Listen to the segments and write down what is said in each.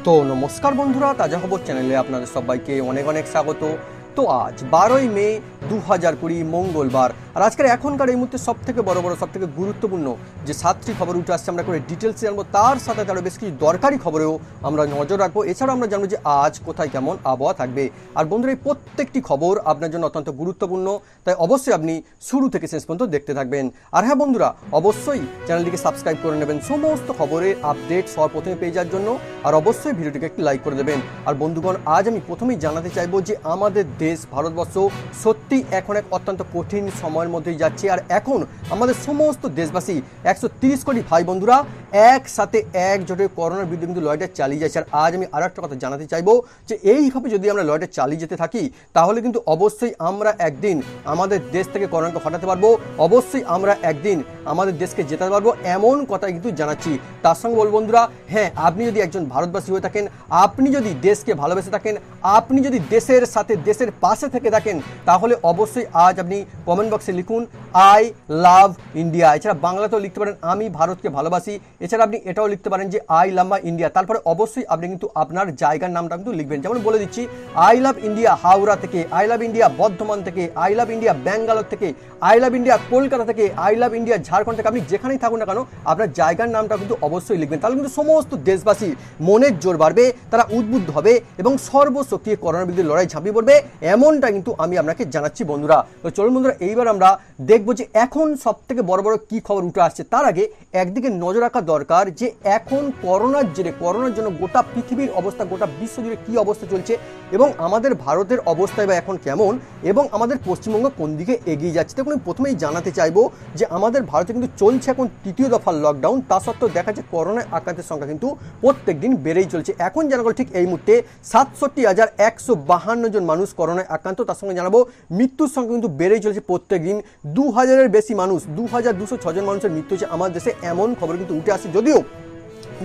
তো নমস্কার বন্ধুরা, তাজা খবর চ্যানেলে আপনাদের সবাইকে অনেক অনেক স্বাগত। তো আজ 12ই মে 2020 মঙ্গলবার, আর আজকের এখনকার এই মুহূর্তে সবথেকে বড় সবথেকে গুরুত্বপূর্ণ যে 7টি খবর উঠে আসছে আমরা করে ডিটেলসে জানবো, তার সাথে তারও বেশ কিছু দরকারি খবরেও আমরা নজর রাখবো। এছাড়াও আমরা জানবো যে আজ কোথায় কেমন আবহাওয়া থাকবে। আর বন্ধুরা, এই প্রত্যেকটি খবর আপনার জন্য অত্যন্ত গুরুত্বপূর্ণ, তাই অবশ্যই আপনি শুরু থেকে শেষ পর্যন্ত দেখতে থাকবেন। আর হ্যাঁ বন্ধুরা, অবশ্যই চ্যানেলটিকে সাবস্ক্রাইব করে নেবেন সমস্ত খবরের আপডেট সবার প্রথমে পেয়ে যাওয়ার জন্য। আর অবশ্যই ভিডিওটিকে একটি লাইক করে দেবেন। আর বন্ধুগণ, আজ আমি প্রথমেই জানাতে চাইবো যে আমাদের দেশ ভারতবর্ষ সত্যি এখন এক অত্যন্ত কঠিন সময়ের মধ্যেই যাচ্ছে। আর এখন আমাদের সমস্ত দেশবাসী 130 কোটি ভাই বন্ধুরা একসাথে একজোটে করোনার বিরুদ্ধে কিন্তু লড়াইটা চালিয়ে যাচ্ছে। আর আজ আমি আরো একটা কথা জানাতে চাইবো যে এইভাবে যদি আমরা লড়াইটা চালিয়ে যেতে থাকি, তাহলে কিন্তু অবশ্যই আমরা একদিন আমাদের দেশ থেকে করোনাকে হটাতে পারবো, অবশ্যই আমরা একদিন আমাদের দেশকে জেতাতে পারবো, এমন কথাই কিন্তু জানাচ্ছি। তার সঙ্গে বলবো বন্ধুরা, হ্যাঁ, আপনি যদি একজন ভারতবাসী হয়ে থাকেন, আপনি যদি দেশকে ভালোবেসে থাকেন, আপনি যদি দেশের সাথে দেশের পাশে থেকে থাকেন, তাহলে অবশ্যই আজ আপনি কমেন্ট বক্সে লিখুন আই লাভ ইন্ডিয়া। এছাড়া বাংলাতেও লিখতে পারেন আমি ভারতকে ভালোবাসি। এছাড়া আপনি এটাও লিখতে পারেন যে আই লাভ মাই ইন্ডিয়া। তারপরে অবশ্যই আপনি কিন্তু আপনার জায়গার নামটা কিন্তু লিখবেন। যেমন বলে দিচ্ছি, আই লাভ ইন্ডিয়া হাওড়া থেকে, আই লাভ ইন্ডিয়া বর্ধমান থেকে, আই লাভ ইন্ডিয়া ব্যাঙ্গালোর থেকে, আই লাভ ইন্ডিয়া কলকাতা থেকে, আই লাভ ইন্ডিয়া ঝাড়খণ্ড থেকে। আপনি যেখানেই থাকুন না কেন, আপনার জায়গার নামটা কিন্তু অবশ্যই লিখবেন। তাহলে কিন্তু সমস্ত দেশবাসী মনের জোর বাড়বে, তারা উদ্বুদ্ধ হবে এবং সর্বশক্তি করোনার বিরুদ্ধে লড়াই ঝাঁপিয়ে পড়বে, এমনটা কিন্তু আমি আপনাকে জানাচ্ছি বন্ধুরা। তো চলুন বন্ধুরা, এইবার আমরা দেখবো যে এখন সব থেকে বড় কি খবর উঠে আসছে। তার আগে একদিকে নজর রাখা দরকার যে এখন করোনার জেরে, করোনার জন্য গোটা পৃথিবীর অবস্থা, গোটা বিশ্ব জুড়ে কি অবস্থা চলছে এবং আমাদের ভারতের অবস্থা বা এখন কেমন এবং আমাদের পশ্চিমবঙ্গ কোন দিকে এগিয়ে যাচ্ছে। দেখুন, আমি প্রথমেই জানাতে চাইবো যে আমাদের ভারতে কিন্তু চলছে এখন তৃতীয় দফার লকডাউন। তা সত্ত্বেও দেখা যাচ্ছে করোনায় আক্রান্তের সংখ্যা কিন্তু প্রত্যেক দিন বেড়েই চলছে। এখন জানা গেল ঠিক এই মুহূর্তে 67,152 জন মানুষ করোনায় আক্রান্ত। তার সঙ্গে জানাবো মৃত্যুর সংখ্যা কিন্তু বেড়েই চলেছে প্রত্যেক দিন। 2000-এর বেশি মানুষ, 2206 জন মানুষের মৃত্যু হচ্ছে আমাদের দেশে, এমন খবর কিন্তু উঠে আসছে।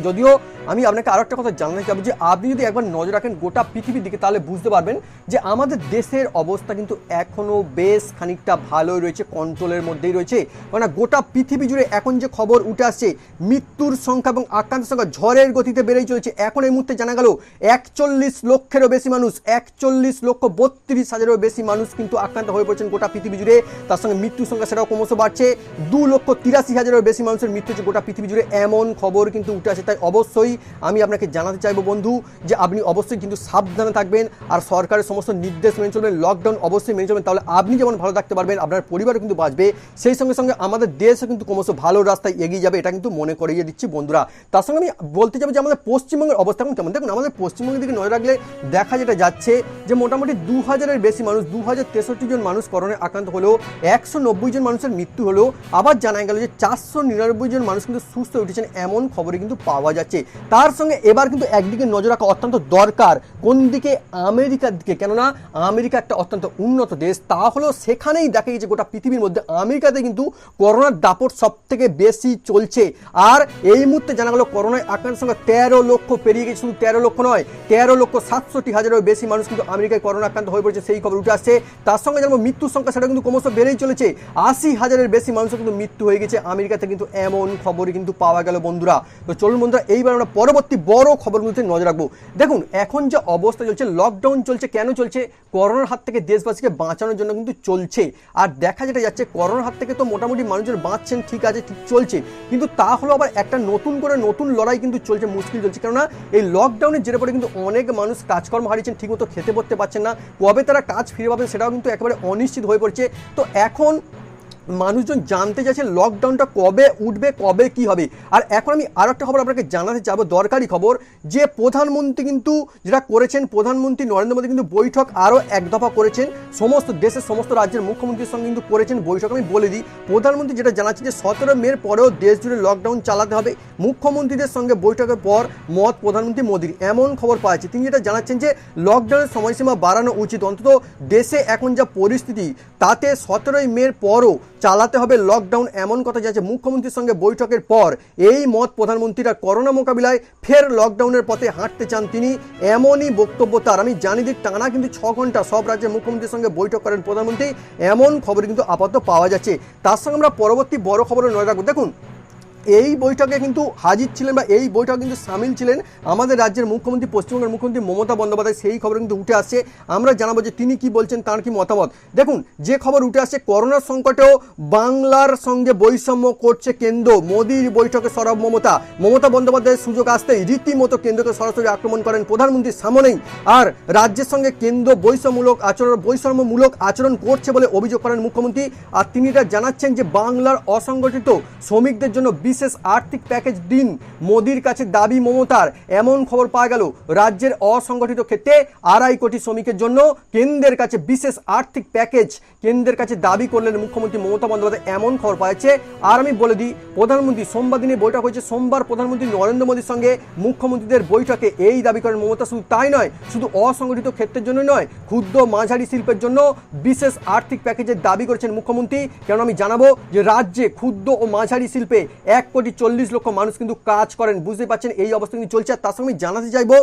যদিও আমি আপনাকে আরো একটা কথা জানাতে চাইবো যে আপনি যদি একবার নজর রাখেন গোটা পৃথিবীর দিকে, তাহলে বুঝতে পারবেন যে আমাদের দেশের অবস্থা কিন্তু এখনো বেশ খানিকটা ভালোই রয়েছে, কন্ট্রোলের মধ্যেই রয়েছে। কারণ গোটা পৃথিবী জুড়ে এখন যে খবর উঠে আসছে, মৃত্যুর সংখ্যা এবং আক্রান্তের সংখ্যা ঝড়ের গতিতে বেড়েই চলেছে। এখন এই মুহূর্তে জানা গেল 41 লক্ষেরও বেশি মানুষ, 41,32,000-এরও বেশি মানুষ কিন্তু আক্রান্ত হয়ে পড়েছেন গোটা পৃথিবী জুড়ে। তার সঙ্গে মৃত্যুর সংখ্যা সেটাও ক্রমশ বাড়ছে, 2,83,000-এরও বেশি মানুষের মৃত্যু হচ্ছে গোটা পৃথিবী জুড়ে, এমন খবর কিন্তু উঠে আসে। তাই অবশ্যই আমি আপনাকে জানাতে চাইবো বন্ধু যে আপনি অবশ্যই কিন্তু সাবধানে থাকবেন আর সরকারের সমস্ত নির্দেশ মেনে চলবেন, লকডাউন অবশ্যই মেনে চলবেন। তাহলে আপনি যেমন ভালো থাকতে পারবেন, আপনার পরিবারও কিন্তু বাঁচবে, সেই সঙ্গে সঙ্গে আমাদের দেশও কিন্তু ক্রমশ ভালো রাস্তায় এগিয়ে যাবে, এটা কিন্তু মনে করিয়ে দিচ্ছি বন্ধুরা। তার সঙ্গে আমি বলতে চাইবো যে আমাদের পশ্চিমবঙ্গের অবস্থা কেমন। দেখুন, আমাদের পশ্চিমবঙ্গের দিকে নজর রাখলে দেখা যেটা যাচ্ছে যে মোটামুটি 2000-এর বেশি মানুষ, 2063 জন মানুষ করোনায় আক্রান্ত হলেও 190 জন মানুষের মৃত্যু হলেও আবার জানা গেল যে 499 জন মানুষ কিন্তু সুস্থ হয়ে উঠেছেন, এমন খবরে কিন্তু পাওয়া যাচ্ছে। তার সঙ্গে এবার কিন্তু একদিকে নজর রাখা অত্যন্ত দরকার, কোন দিকে? আমেরিকার দিকে। কেননা আমেরিকা একটা অত্যন্ত উন্নত দেশ, তা হলেও সেখানেই দেখা গেছে গোটা পৃথিবীর মধ্যে আমেরিকাতে কিন্তু করোনার দাপট সব থেকে বেশি চলছে। আর এই মুহূর্তে জানা গেল করোনায় আক্রান্তের সংখ্যা 13 লক্ষ পেরিয়ে গেছে। শুধু 13 লক্ষ নয়, 13,67,000-এরও বেশি মানুষ কিন্তু আমেরিকায় করোনা আক্রান্ত হয়ে পড়েছে, সেই খবর উঠে আসছে। তার সঙ্গে জানবো মৃত্যুর সংখ্যা সেটা কিন্তু ক্রমশ বেড়েই চলেছে, 80,000-এর বেশি মানুষের কিন্তু মৃত্যু হয়ে গেছে আমেরিকাতে, কিন্তু এমন খবরই কিন্তু পাওয়া গেল বন্ধুরা। তো চলুন বন্ধুরা, এইবার আমরা পরবর্তী বড় খবরগুলোতে নজর রাখবো। দেখুন, এখন যে অবস্থা চলছে, লকডাউন চলছে, কেন চলছে? করোনার হাত থেকে দেশবাসীকে বাঁচানোর জন্য কিন্তু চলছে। আর দেখা যেটা যাচ্ছে, করোনার হাত থেকে তো মোটামুটি মানুষজন বাঁচছেন, ঠিক আছে, ঠিক চলছে, কিন্তু তা হলো আবার একটা নতুন করে নতুন লড়াই কিন্তু চলছে, মুশকিল চলছে। কেননা এই লকডাউনের জেরে পরে কিন্তু অনেক মানুষ কাজকর্ম হারিয়েছেন, ঠিকমতো খেতে পড়তে পারছেন না, কবে তারা কাজ ফিরে পাবেন সেটাও কিন্তু একেবারে অনিশ্চিত হয়ে পড়ছে। তো এখন মানুষজন জানতে চাইছে লকডাউনটা কবে উঠবে, কবে কি হবে। আর এখন আমি আরো একটা খবর আপনাকে জানাতে চাইবো, দরকারি খবর, যে প্রধানমন্ত্রী কিন্তু যেটা করেছেন, প্রধানমন্ত্রী নরেন্দ্র মোদী কিন্তু বৈঠক আরও এক দফা করেছেন, সমস্ত দেশের সমস্ত রাজ্যের মুখ্যমন্ত্রীর সঙ্গে কিন্তু করেছেন বৈঠক। আমি বলে দিই, প্রধানমন্ত্রী যেটা জানাচ্ছেন যে 17 মের পরেও দেশ জুড়ে লকডাউন চালাতে হবে। মুখ্যমন্ত্রীদের সঙ্গে বৈঠকের পর মত প্রধানমন্ত্রী মোদীর, এমন খবর পাওয়া যাচ্ছে। তিনি যেটা জানাচ্ছেন যে লকডাউনের সময়সীমা বাড়ানো উচিত, অন্তত দেশে এখন যা পরিস্থিতি তাতে 17 মের পরও চালাতে হবে লকডাউন, এমন কথা যাচ্ছে মুখ্যমন্ত্রীর সঙ্গে বৈঠকের পর। এই মত প্রধানমন্ত্রীরা করোনা মোকাবিলায় ফের লকডাউনের পথে হাঁটতে চান তিনি, এমনই বক্তব্য তার। আমি জানি দিই, টানা কিন্তু 6 ঘন্টা সব রাজ্যের মুখ্যমন্ত্রীর সঙ্গে বৈঠক করেন প্রধানমন্ত্রী, এমন খবর কিন্তু আপাতত পাওয়া যাচ্ছে। তার সঙ্গে আমরা পরবর্তী বড় খবরে নজর রাখবো। দেখুন, এই বৈঠকে কিন্তু হাজির ছিলেন বা এই বৈঠকে কিন্তু সামিল ছিলেন আমাদের রাজ্যের মুখ্যমন্ত্রী, পশ্চিমবঙ্গের মুখ্যমন্ত্রী মমতা বন্দ্যোপাধ্যায়। সেই খবর কিন্তু উঠে আসছে, আমরা জানাবো যে তিনি কি বলছেন, তার কি মতামত। দেখুন যে খবর উঠে আসছে, করোনার সংকটেও বাংলার সঙ্গে বৈষম্য করছে কেন্দ্র। মোদির বৈঠকে সরব মমতা। মমতা বন্দ্যোপাধ্যায়ের সুযোগ আসতেই রীতিমতো কেন্দ্রকে সরাসরি আক্রমণ করেন প্রধানমন্ত্রীর সামনেই। আর রাজ্যের সঙ্গে কেন্দ্র বৈষম্যমূলক আচরণ করছে বলে অভিযোগ করেন মুখ্যমন্ত্রী। আর তিনি এটা জানাচ্ছেন যে বাংলার অসংগঠিত শ্রমিকদের জন্য বিশেষ আর্থিক প্যাকেজ দিন, মোদির কাছে দাবি মমতার। এমন খবর পাওয়া গেল, রাজ্যের অসংগঠিত ক্ষেত্রে 2.5 কোটি শ্রমিকের জন্য কেন্দ্রের কাছে বিশেষ আর্থিক প্যাকেজ কেন্দ্রের কাছে দাবি করলেন মুখ্যমন্ত্রী মমতা বন্দ্যোপাধ্যায়। এমন খবর পাচ্ছে। আর আমি বলে দিই, প্রধানমন্ত্রী সোমবার দিনে বৈঠক হয়েছে। সোমবার প্রধানমন্ত্রী নরেন্দ্র মোদীর সঙ্গে মুখ্যমন্ত্রীদের বৈঠকে এই দাবি করেন মমতা। শুধু তাই নয়, শুধু অসংগঠিত ক্ষেত্রের জন্য নয়, ক্ষুদ্র মাঝারি শিল্পের জন্য বিশেষ আর্থিক প্যাকেজের দাবি করেছেন মুখ্যমন্ত্রী। কারণ আমি জানাবো যে রাজ্যে ক্ষুদ্র ও মাঝারি শিল্পে 1,40,00,000 মানুষ কিন্তু কাজ করেন। বুঝতে পারছেন এই অবস্থা কিন্তু চলছে। আর তার সঙ্গে আমি জানাতে চাইবো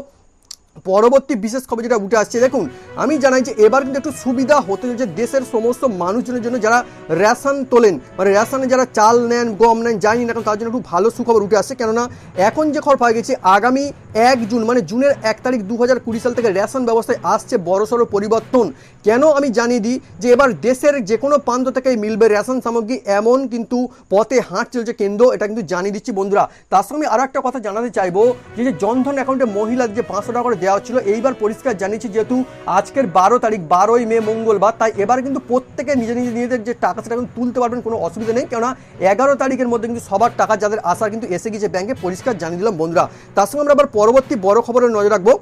পরবর্তী বিশেষ খবর যেটা উঠে আসছে। দেখুন আমি জানাই যে এবার কিন্তু একটু সুবিধা হতে চলেছে দেশের সমস্ত মানুষজনের জন্য যারা রেশন তোলেন, মানে রেশনে যারা চাল নেন, গম নেন, যায়নি না তার জন্য একটু ভালো সুখবর উঠে আসছে। কেননা এখন যে খবর পাওয়া গেছে, আগামী 1 জুন মানে জুনের 1 তারিখ 2020 সাল থেকে রেশন ব্যবস্থায় আসছে বড়সড় পরিবর্তন। কেন আমি জানিয়ে দিই যে এবার দেশের যে কোনো প্রান্ত থেকে মিলবে রেশন সামগ্রী, এমন কিন্তু পথে হাঁট চলছে কেন্দ্র। এটা কিন্তু জানিয়ে দিচ্ছি বন্ধুরা। তার সঙ্গে আরও একটা কথা জানাতে চাইবো যে জনধন অ্যাকাউন্টে মহিলাদের যে 500 টাকা করে দেওয়া হচ্ছিল, এইবার পরিষ্কার জানিয়েছি যেহেতু আজকের 12 তারিখ 12ই মে মঙ্গলবার, তাই এবার কিন্তু প্রত্যেকে নিজেদের যে টাকা সেটা কিন্তু তুলতে পারবেন, কোনো অসুবিধা নেই। কেননা 11 তারিখের মধ্যে কিন্তু সবার টাকা যাদের আসার কিন্তু এসে গিয়েছে ব্যাংকে, পরিষ্কার জানিয়ে দিলাম বন্ধুরা। তার সঙ্গে আমরা আবার পরবর্তী বড় খবরে নজর রাখবো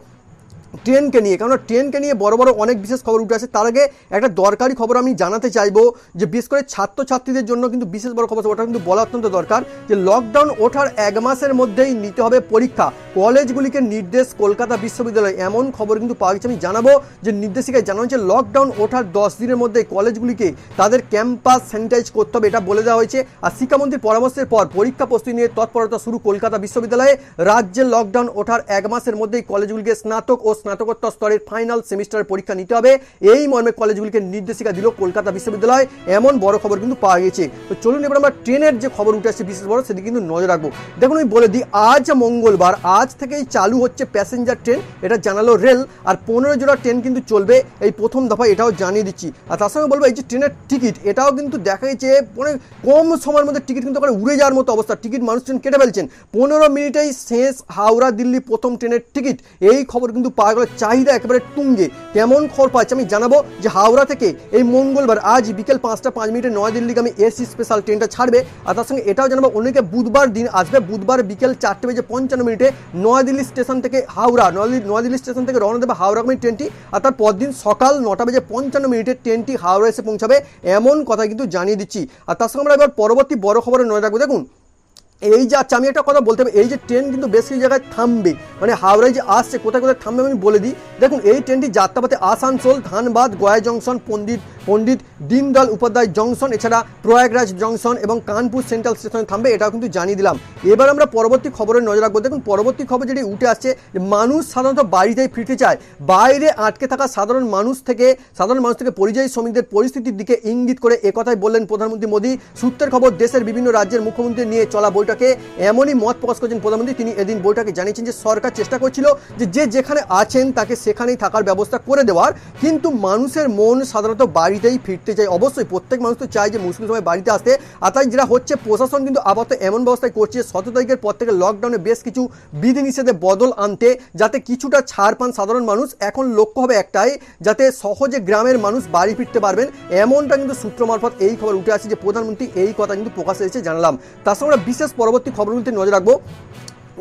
ট্রেনকে নিয়ে। কারণ ট্রেনকে নিয়ে বড় বড় অনেক বিশেষ খবর উঠে আসে। তার আগে একটা দরকারি খবর আমি জানাতে চাইবো যে বিশেষ করে ছাত্রছাত্রীদের জন্য কিন্তু বিশেষ বড় খবর, ওটা কিন্তু বলা অত্যন্ত দরকার যে লকডাউন ওঠার 1 মাসের মধ্যেই নিতে হবে পরীক্ষা, কলেজগুলিকে নির্দেশ কলকাতা বিশ্ববিদ্যালয়। এমন খবর কিন্তু পাওয়া গেছে। আমি জানাবো যে নির্দেশিকায় জানানো হচ্ছে লকডাউন ওঠার 10 দিনের মধ্যে কলেজগুলিকে তাদের ক্যাম্পাস স্যানিটাইজ করতে হবে, এটা বলে দেওয়া হয়েছে। আর শিক্ষামন্ত্রীর পরামর্শের পর পরীক্ষা প্রস্তুতি নিয়ে তৎপরতা শুরু কলকাতা বিশ্ববিদ্যালয়ে। রাজ্যের লকডাউন ওঠার 1 মাসের মধ্যেই কলেজগুলিকে স্নাতক ও স্নাতকোত্তর স্তরের ফাইনাল সেমিস্টারের পরীক্ষা নিতে হবে, এই মর্মে কলেজগুলিকে নির্দেশিকা দিল কলকাতা বিশ্ববিদ্যালয়। এমন বড় খবর কিন্তু পাওয়া গেছে। তো চলুন এবার আমরা ট্রেনের যে খবর উঠে আসছে বিশেষ বড়, সেদিকে কিন্তু নজর রাখবো। দেখুন আমি বলে দিই, আজ মঙ্গলবার, আজ থেকেই চালু হচ্ছে প্যাসেঞ্জার ট্রেন, এটা জানালো রেল। আর 15 জোড়া ট্রেন কিন্তু চলবে এই প্রথম দফায়, এটাও জানিয়ে দিচ্ছি। আর তার সঙ্গে বলবো এই যে ট্রেনের টিকিট, এটাও কিন্তু দেখা গেছে মানে কম সময়ের মধ্যে টিকিট কিন্তু উড়ে যাওয়ার মতো অবস্থা। টিকিট মানুষ ট্রেন কেটে ফেলছেন। 15 মিনিটেই শেষ হাওড়া দিল্লি প্রথম ট্রেনের টিকিট, এই খবর কিন্তু পাওয়া গেল। চাহিদা একেবারে তুঙ্গে। কেমন খবর পাচ্ছে আমি জানাবো যে হাওড়া থেকে এই মঙ্গলবার আজ বিকেল 5টা 5 মিনিটে নয়াদিল্লিগামী এসি স্পেশাল ট্রেনটা ছাড়বে। আর তার সঙ্গে এটাও জানাবো অন্যদিকে বুধবার দিন আসবে, বুধবার বিকেল 4:55 নয়াদিল্লি স্টেশন থেকে হাওড়া, নয়াদিল্লি স্টেশন থেকে রওনা দেবে হাওড়াগামী ট্রেনটি। আর তার পরদিন সকাল 9:55 ট্রেনটি হাওড়া এসে পৌঁছাবে, এমন কথা কিন্তু জানিয়ে দিচ্ছি। আর তার সঙ্গে আমরা এবার পরবর্তী বড় খবরে নজর রাখবো। দেখুন এই যে আচ্ছা আমি একটা কথা বলতে হবে, এই যে ট্রেন কিন্তু বেশ কিছু জায়গায় থামবে, মানে হাওড়ায় যে আসছে কোথায় কোথায় থামবে আমি বলে দিই। দেখুন এই ট্রেনটি যাত্রাপথে আসানসোল, ধানবাদ, গয়া জংশন, পণ্ডিত দীনদয়াল উপাধ্যায় জংশন, এছাড়া প্রয়াগরাজ জংশন এবং কানপুর সেন্ট্রাল স্টেশনে থামবে, এটাও কিন্তু জানিয়ে দিলাম। এবার আমরা পরবর্তী খবরে নজর রাখবো। দেখুন পরবর্তী খবর যেটি উঠে আসছে, মানুষ সাধারণত বাড়িতেই ফিরতে চায়। বাইরে আটকে থাকা সাধারণ মানুষ থেকে পরিযায়ী শ্রমিকদের পরিস্থিতির দিকে ইঙ্গিত করে একথাই বললেন প্রধানমন্ত্রী মোদী। সূত্রের খবর, দেশের বিভিন্ন রাজ্যের মুখ্যমন্ত্রী নিয়ে চলা বৈঠকে এমনই মত প্রকাশ করেছেন প্রধানমন্ত্রী। তিনি এদিন বৈঠকে জানিয়েছেন যে সরকার চেষ্টা করছিল যে যেখানে আছেন তাকে সেখানেই থাকার ব্যবস্থা করে দেওয়ার, কিন্তু মানুষের মন সাধারণত বাড়িতেই ফিরতে চায়। অবশ্যই প্রত্যেক মানুষ তো চায় যে মুশকিল সময় বাড়িতে আসতে। আর তাই যেটা হচ্ছে, প্রশাসন কিন্তু আপাতত এমন ব্যবস্থায় করছে 17 তারিখের পর থেকে লকডাউনে বেশ কিছু বিধিনিষেধে বদল আনতে, যাতে কিছুটা ছাড় পান সাধারণ মানুষ। এখন লক্ষ্য হবে একটাই, যাতে সহজে গ্রামের মানুষ বাড়ি ফিরতে পারবেন, এমনটা কিন্তু সূত্র মারফত এই খবর উঠে আসছে যে প্রধানমন্ত্রী এই কথা কিন্তু প্রকাশ এসেছে জানালাম। তার সঙ্গে আমরা বিশেষ পরবর্তী খবরগুলিতে নজর রাখবো।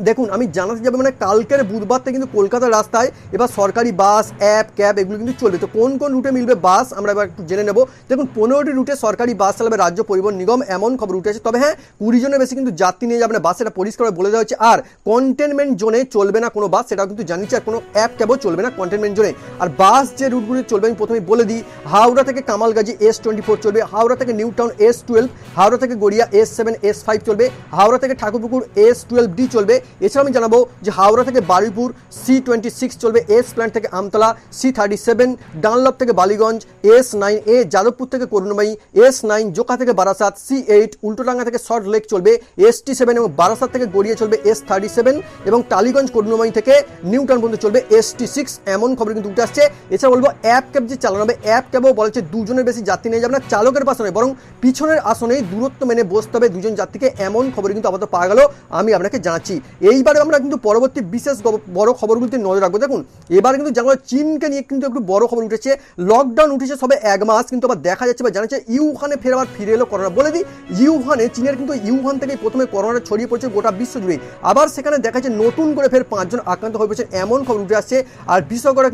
দেখুন আমি জানাতে যাবো মানে কালকের বুধবার থেকে কিন্তু কলকাতার রাস্তায় এবার সরকারি বাস, অ্যাপ, ক্যাব এগুলো কিন্তু চলবে। তো কোন কোন রুটে মিলবে বাস আমরা এবার একটু জেনে নেব। দেখুন 15টি রুটে সরকারি বাস চালাবে রাজ্য পরিবহন নিগম, এমন খবর উঠে আছে। তবে হ্যাঁ 20 জনের বেশি কিন্তু যাত্রী নিয়ে যাবে না বাস, এটা পরিষ্কার বলে দেওয়া হচ্ছে। আর কন্টেনমেন্ট জোনে চলবে না কোনো বাস, সেটাও কিন্তু জানিয়েছে। আর কোনো অ্যাপ ক্যাবও চলবে না কন্টেনমেন্ট জোনে। আর বাস যে রুটগুলি চলবে আমি প্রথমেই বলে দিই, হাওড়া থেকে কামালগাজী S24 চলবে, হাওড়া থেকে নিউ টাউন S12, হাওড়া থেকে গড়িয়া S7 S5 চলবে, হাওড়া থেকে ঠাকুরপুকুর S12D চলবে, এছাড়া আমি জানাবো যে হাওড়া থেকে বারুইপুর C26 চলবে এস প্ল্যান্ট থেকে আমতলা, C37 ডানলপ থেকে বালিগঞ্জ, S9A যাদবপুর থেকে করুণাময়ী, S9 জোকা থেকে বারাসাত, C8 উল্টোডাঙ্গা থেকে সল্ট লেক চলবে, ST7 এবং বারাসাত থেকে গড়িয়ে চলবে S37 এবং টালিগঞ্জ করুণাময়ী থেকে নিউটাউন পর্যন্ত চলবে ST6। এমন খবর কিন্তু উঠে আসছে। এছাড়া বলবো অ্যাপ ক্যাব যে চালানো হবে, অ্যাপ ক্যাবও বলেছে দুজনের বেশি যাত্রী নিয়ে যাবে না, চালকের পাশে নয় বরং পিছনের আসনেই দূরত্ব মেনে বসতে হবে দুজন যাত্রীকে। এমন খবর কিন্তু আপাতত পাওয়া গেল, আমি আপনাকে জানাচ্ছি। এইবারে আমরা কিন্তু পরবর্তী বিশেষ বড় খবরগুলিতে নজর রাখবো। দেখুন এবার কিন্তু জানা চীনকে নিয়ে কিন্তু একটু বড় খবর উঠেছে। লকডাউন উঠেছে সবে 1 মাস, কিন্তু আবার দেখা যাচ্ছে বা জানাচ্ছে ইউহানে ফিরে এলো করোনা। বলে দিই ইউহানে, চীনের কিন্তু ইউহান থেকেই প্রথমে করোনা ছড়িয়ে পড়ছে গোটা বিশ্ব জুড়ে। আবার সেখানে দেখা যাচ্ছে নতুন করে ফের 5 জন আক্রান্ত হয়ে পড়ছে, এমন খবর উঠে আসছে। আর বিশেষজ্ঞরা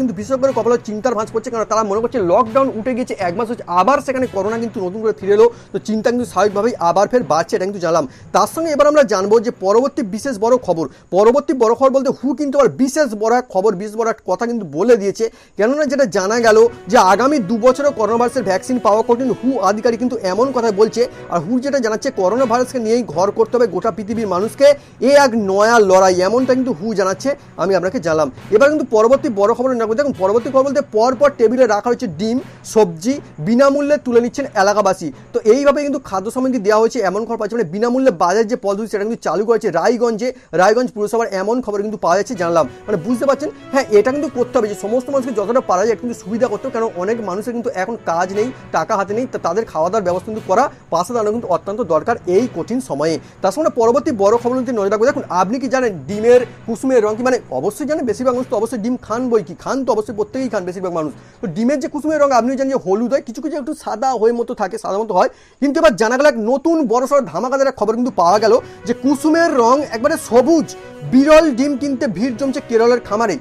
কপালে চিন্তার ভাঁজ করছে, কারণ তারা মনে করছে লকডাউন উঠে গিয়েছে 1 মাস হচ্ছে, আবার সেখানে করোনা কিন্তু নতুন করে ফিরে এলো। তো চিন্তা কিন্তু স্বাভাবিকভাবেই আবার ফের বাড়ছে, এটা কিন্তু জানলাম। তার সঙ্গে এবার আমরা জানবো যে পরবর্তী বিশেষ বড় খবর বলতে হু কিন্তু আবার বিশেষ বড় কথা কিন্তু বলে দিয়েছে। কেননা যেটা জানা গেল যে আগামী 2 বছরে করোনা ভাইরাসের ভ্যাকসিন পাওয়া কঠিন, হু আধিকারিক কিন্তু এমন কথা বলছে। আর হু যেটা জানাচ্ছে করোনা ভাইরাসকে নিয়েই ঘর করতে হবে গোটা পৃথিবীর মানুষকে, এ এক নয়া লড়াই, এমনটা কিন্তু হু জানাচ্ছে, আমি আপনাকে জানলাম। এবার কিন্তু পরবর্তী বড় খবর না, দেখুন পরবর্তী খবর বলতে পরপর টেবিলে রাখা হয়েছে ডিম সবজি বিনামূল্যে তুলে নিচ্ছেন এলাকাবাসী। তো এইভাবে কিন্তু খাদ্য সামগ্রী দেওয়া হয়েছে, এমন খবর পাচ্ছে। মানে বিনামূল্যে বাজার যে পদ্ধতি সেটা কিন্তু চালু করেছে রায়গঞ্জ পুরসভার, এমন খবর কিন্তু পাওয়া যাচ্ছে, জানলাম। মানে বুঝতে পারছেন, হ্যাঁ এটা কিন্তু করতে হবে যে সমস্ত মানুষকে যতটা পারা যায় কিন্তু সুবিধা করতে হবে, কারণ অনেক মানুষের কিন্তু এখন কাজ নেই, টাকা হাতে নেই, তাদের খাওয়া দাওয়ার ব্যবস্থা কিন্তু করা পাশে দাঁড়ানো কিন্তু অত্যন্ত দরকার এই কঠিন সময়ে। তার সঙ্গে পরবর্তী বড় খবর কিন্তু নজর রাখবো। দেখুন আপনি কি জানেন ডিমের কুসুমের রং কি? মানে অবশ্যই জানেন, বেশিরভাগ মানুষ তো অবশ্যই ডিম খান, বই কি খান, তো অবশ্যই প্রত্যেকেই খান বেশিরভাগ মানুষ। তো ডিমের যে কুসুমের রং আপনি জানেন যে হলুদ হয়, কিছু একটু সাদা হয়ে মতো থাকে, সাদা মতো হয়। কিন্তু এবার জানা গেল এক নতুন বড়সড় ধামাকাদার খবর কিন্তু পাওয়া গেল যে কুসুমের রং একবারে সবুজ বিরল ডিম কিনতে ভিড় জমছে কেরলের খামারে।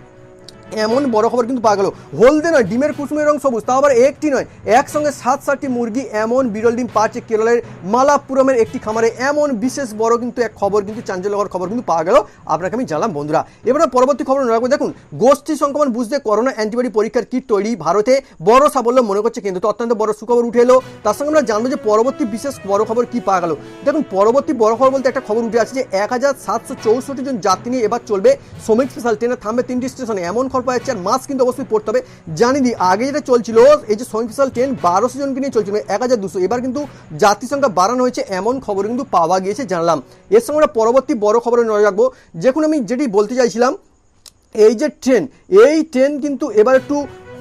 এমন বড় খবর কিন্তু পাওয়া গেল। হলদে নয়, ডিমের কুসুমের রং সবুজ, তাও আবার একটি নয়, একসঙ্গে 7-7টি মুরগি এমন বিরল ডিম পাচ্ছে কেরলের মালাপুরমের একটি খামারে। এমন বিশেষ বড় কিন্তু এক খবর কিন্তু চাঞ্চল্যকর খবর কিন্তু পাওয়া গেল, আপনাকে আমি জানলাম বন্ধুরা। এবার পরবর্তী খবর রাখবো। দেখুন গোষ্ঠী সংক্রমণ বুঝতে করোনা অ্যান্টিবডি পরীক্ষার কিট তৈরি, ভারতে বড় সাফল্য মনে করছে কিন্তু। তো অত্যন্ত বড় সুখবর উঠে এলো। তার সঙ্গে আমরা জানবো যে পরবর্তী বিশেষ বড় খবর কি পাওয়া গেল। দেখুন পরবর্তী বড় খবর বলতে একটা খবর উঠে আসছে যে 1764 জন যাত্রী নিয়ে এবার চলবে শ্রমিক স্পেশাল ট্রেনে, থামবে 3টি স্টেশনে, এমন খবর পাওয়া যাচ্ছে। আর মাস্ক কিন্তু অবশ্যই পড়তে হবে। জানি দিই আগে যেটা চলছিল এই যে শ্রমিক স্পেশাল ট্রেন 1200 জনকে নিয়ে চলছিল 1200, এবার কিন্তু যাত্রী সংখ্যা বাড়ানো হয়েছে, এমন খবর কিন্তু পাওয়া গিয়েছে, জানলাম। এর সঙ্গে আমরা পরবর্তী বড় খবরে নজর রাখবো। যেখানে আমি যেটি বলতে চাইছিলাম, এই যে ট্রেন কিন্তু এবার একটু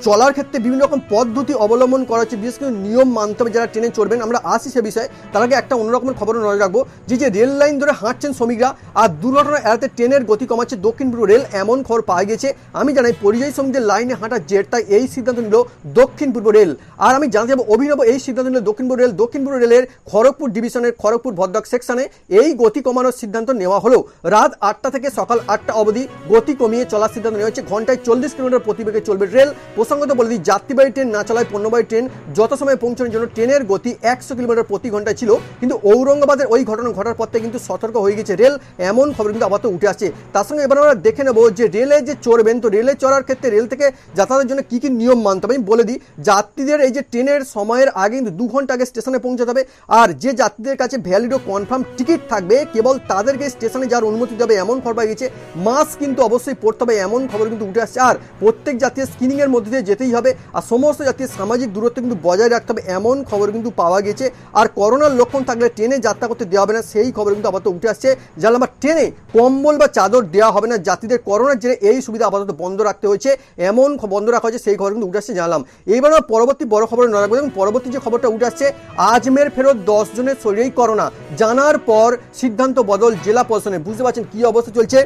চলার ক্ষেত্রে বিভিন্ন রকম পদ্ধতি অবলম্বন করা হচ্ছে, বিশেষ করে নিয়ম মানতে হবে যারা ট্রেনে চড়বেন। আমরা আসি সে বিষয়ে, তার আগে একটা অন্যরকমের খবর নজর রাখবো যে রেল লাইন ধরে হাঁটছেন শ্রমিকরা আর দুর্ঘটনা এড়াতে ট্রেনের গতি কমাচ্ছে দক্ষিণ পূর্ব রেল, এমন খবর পাওয়া গিয়েছে। আমি জানাই পরিযায়ী শ্রমিকদের লাইনে হাঁটা জেট, তাই এই সিদ্ধান্ত নিল দক্ষিণ পূর্ব রেল। আর আমি জানতে যাবো অভিনব এই সিদ্ধান্ত নিল দক্ষিণ পূর্ব রেলের খড়গপুর ডিভিশনের খড়গপুর ভদ্রক সেকশনে এই গতি কমানোর সিদ্ধান্ত নেওয়া হলো। রাত 8টা থেকে সকাল 8টা অবধি গতি কমিয়ে চলার সিদ্ধান্ত নেওয়া হচ্ছে। ঘন্টায় 40 কিলোমিটার প্রতিবেগে চলবে রেল। প্রসঙ্গত বলে দিই যাত্রীবাহী ট্রেন না চলায় পণ্যবাহী ট্রেন যত সময় পৌঁছানোর জন্য ট্রেনের গতি 100 কিলোমিটার প্রতি ঘন্টায় ছিল, কিন্তু ঔরঙ্গাবাদের ওই ঘটনা ঘটার পর থেকে কিন্তু সতর্ক হয়ে গেছে রেল, এমন খবর কিন্তু আপাতত উঠে আসছে। তার সঙ্গে এবার আমরা দেখে নেবো যে রেলে যে চড়বেন, তো রেলে চড়ার ক্ষেত্রে রেল থেকে যাতায়াতের জন্য কী কী নিয়ম মানতে হবে। আমি বলে দিই যাত্রীদের এই যে ট্রেনের সময়ের আগে কিন্তু 2 ঘন্টা আগে স্টেশনে পৌঁছাতে হবে। আর যে যাত্রীদের কাছে ভ্যালিড ও কনফার্ম টিকিট থাকবে কেবল তাদেরকে স্টেশনে যাওয়ার অনুমতি দেবে, এমন খবর পাওয়া গেছে। মাস্ক কিন্তু অবশ্যই পড়তে হবে, এমন খবর কিন্তু উঠে আসছে। আর প্রত্যেক যাত্রীর স্ক্রিনিংয়ের মধ্যে দিয়ে যেতেই হবে, আর সমস্ত যাত্রীর সামাজিক দূরত্ব কিন্তু বজায় রাখতে হবে, এমন খবর কিন্তু পাওয়া গেছে। আর করোনার লক্ষণ থাকলে ট্রেনে যাত্রা করতে দেওয়া হবে না, সেই খবর কিন্তু আপাতত উঠে আসছে। জানলাম বা ট্রেনে কম্বল বা চাদর দেওয়া হবে না যাত্রীদের, করোনার জেরে এই সুবিধা আপাতত বন্ধ রাখতে হয়েছে, এমন বন্ধ রাখা হয়েছে, সেই খবর কিন্তু উঠে আসছে, জানলাম। এইবার পরবর্তী বড় খবরে নজর রাখবো। এবং পরবর্তী যে খবরটা উঠে আসছে, আজমের ফেরত 10 জনের শরীরেই করোনা, জানার পর সিদ্ধান্ত বদল জেলা প্রশাসনে। বুঝতে পারছেন কি অবস্থা চলছে।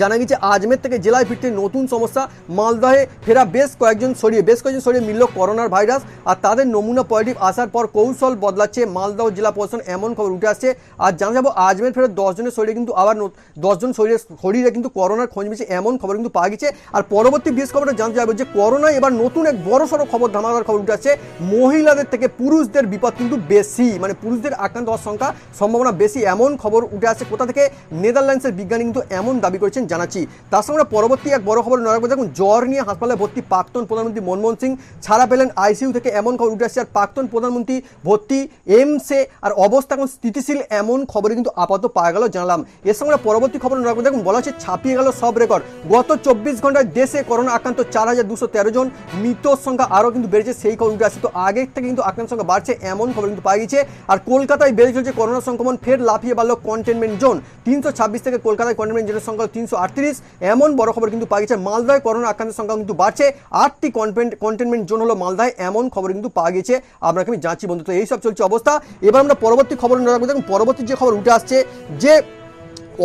জানা গেছে আজমের থেকে জেলায় ফিরতে নতুন সমস্যা, মালদহে ফেরা বেশ কয়েকজন শরীরে মিলল করোনার ভাইরাস, আর তাদের নমুনা পজিটিভ আসার পর কৌশল বদলাচ্ছে মালদহ জেলা প্রশাসন, এমন খবর উঠে আসছে। আর জানা যাবো আজমের ফেরত 10 জনের শরীরে কিন্তু আবার 10 জন শরীরে কিন্তু করোনার খোঁজ মিলছে, এমন খবর কিন্তু পাওয়া গেছে। আর পরবর্তী বিশেষ খবরটা জানতে যাবো যে করোনায় এবার নতুন এক বড়সড় খবর, ধামাকাদার খবর উঠে আসছে। মহিলাদের থেকে পুরুষদের বিপদ কিন্তু বেশি, মানে পুরুষদের আক্রান্ত হওয়ার সম্ভাবনা বেশি, এমন খবর উঠে আসছে। কোথা থেকে? নেদারল্যান্ডসের বিজ্ঞানী কিন্তু এমন দাবি করেছে। করেছেন জানাচ্ছি। তার সঙ্গে আমরা পরবর্তী এক বড় খবর নজর রাখবো। দেখুন, জ্বর নিয়ে হাসপাতালে ভর্তি প্রাক্তন প্রধানমন্ত্রী মনমোহন সিং, ছাড়া পেলেন আইসিইউ থেকে, এমন খবর উঠে আসছে। আর প্রাক্তন প্রধানমন্ত্রী ভর্তি এইমসে, আর অবস্থা এখন স্থিতিশীল, এমন খবরে কিন্তু আপাতত পাওয়া গেল জানলাম। এর সঙ্গে আমরা পরবর্তী খবর নজর রাখবো। দেখুন, বলা হচ্ছে ছাপিয়ে গেল সব রেকর্ড। গত 24 ঘন্টায় দেশে করোনা আক্রান্ত 4213 জন, মৃতর সংখ্যা আরও কিন্তু বেড়েছে, সেই খবর উঠে আসছে। তো আগের থেকে কিন্তু আক্রান্তের সংখ্যা বাড়ছে, এমন খবর কিন্তু পাওয়া গেছে। আর কলকাতায় বেড়ে চলছে করোনা সংক্রমণ, ফের লাফিয়ে বাড়লো কন্টেনমেন্ট জোন। 326 থেকে কলকাতায় কন্টেনমেন্ট জোনের সংখ্যা 338, এমন বড় খবর কিন্তু পাওয়া গেছে। মালদায় করোনা আক্রান্তের সংখ্যা কিন্তু বাড়ছে, 8টি কন্টেনমেন্ট জোন হলো মালদায়, এমন খবর কিন্তু পাওয়া গেছে। আপনাকে আমি জানছি বন্ধু। তো এইসব চলছে অবস্থা। এবার আমরা পরবর্তী খবর রাখবো। দেখুন, পরবর্তী যে খবর উঠে আসছে যে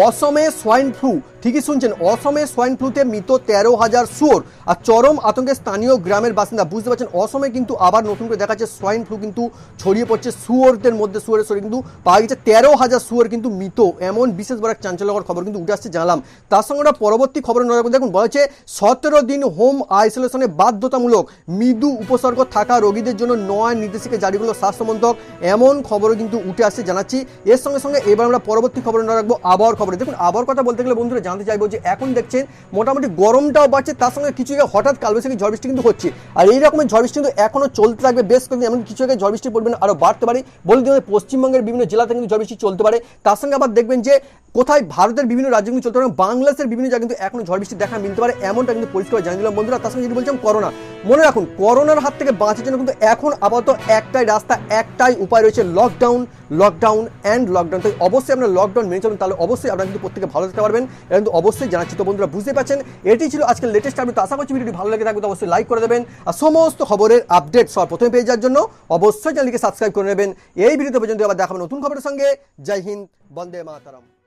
অসমে সোয়াইন ফ্লু, ঠিকই শুনছেন, অসমে সোয়াইন ফ্লুতে মৃত 13,000 শুয়োর। আর চরম আতঙ্কে স্থানীয় গ্রামের বাসিন্দা। বুঝতে পারছেন, অসমে কিন্তু আবার নতুন করে দেখা যাচ্ছে সোয়াইন ফ্লু কিন্তু ছড়িয়ে পড়ছে শুয়োরদের মধ্যে। শুয়োরের শরীরে কিন্তু পাওয়া গেছে 13,000 শুয়োর কিন্তু মৃত, এমন বিশেষ বড় এক চাঞ্চল্যকর খবর কিন্তু উঠে আসছে জানলাম। তার সঙ্গে আমরা পরবর্তী খবর নজর রাখবো। দেখুন, বলা হচ্ছে 17 দিন হোম আইসোলেশনে বাধ্যতামূলক, মৃদু উপসর্গ থাকা রোগীদের জন্য নয়া নির্দেশিকা জারি করলো স্বাস্থ্যমন্ত্রক, এমন খবরও কিন্তু উঠে আসছে জানাচ্ছি। এর সঙ্গে সঙ্গে এবার আমরা পরবর্তী খবর নজর রাখবো আবহাওয়ার খবরে। দেখুন, আবহাওয়ার কথা বলতে গেলে বন্ধুরা জানতে চাইবো যে এখন দেখছেন মোটামুটি গরমটাও বাড়ছে, তার সঙ্গে কিছু জায়গায় হঠাৎ কালবৈশাখী ঝড় বৃষ্টি কিন্তু হচ্ছে। আর এই রকমের ঝড় বৃষ্টি কিন্তু এখনো চলতে থাকবে বেশ কয়েকদিন, এমন কিছু জায়গায় ঝড় বৃষ্টির পরিমাণ আরও বাড়তে পারে বলে দিন। পশ্চিমবঙ্গের বিভিন্ন জেলাতে কিন্তু ঝড় বৃষ্টি চলতে পারে। তার সঙ্গে আবার দেখবেন যে কোথায় ভারতের বিভিন্ন রাজ্য কিন্তু চলতে পারে, বাংলাদেশের বিভিন্ন জায়গায় কিন্তু এখনো ঝড় বৃষ্টি দেখা মিলতে পারে, এমনটা কিন্তু পরিষ্কার জানিয়ে দিলাম বন্ধুরা। তার সঙ্গে যদি বলছিলাম করোনা, মনে রাখুন করোনার হাত থেকে বাঁচার জন্য কিন্তু এখন আপাতত একটাই রাস্তা, একটাই উপায় রয়েছে, লকডাউন, লকডাউন অ্যান্ড লকডাউন। তাই অবশ্যই আপনারা লকডাউন মেনে চলুন, তাহলে অবশ্যই আপনারা কিন্তু প্রত্যেকে ভালো থাকতে পারবেন, এটা কিন্তু অবশ্যই জানাচ্ছি। তো বন্ধুরা বুঝতে পারছেন, এটি ছিল আজকের লেটেস্ট আপডেট। তো আশা করছি ভিডিওটি ভালো লেগে থাকবে, তো অবশ্যই লাইক করে দেবেন। আর সমস্ত খবরের আপডেট সবার প্রথমে পেয়ে যাওয়ার জন্য অবশ্যই চ্যানেলটিকে সাবস্ক্রাইব করে নেবেন। এই ভিডিওতে পর্যন্ত আবার দেখাবো নতুন খবরের সঙ্গে। জয় হিন্দ, বন্দে মাতরম।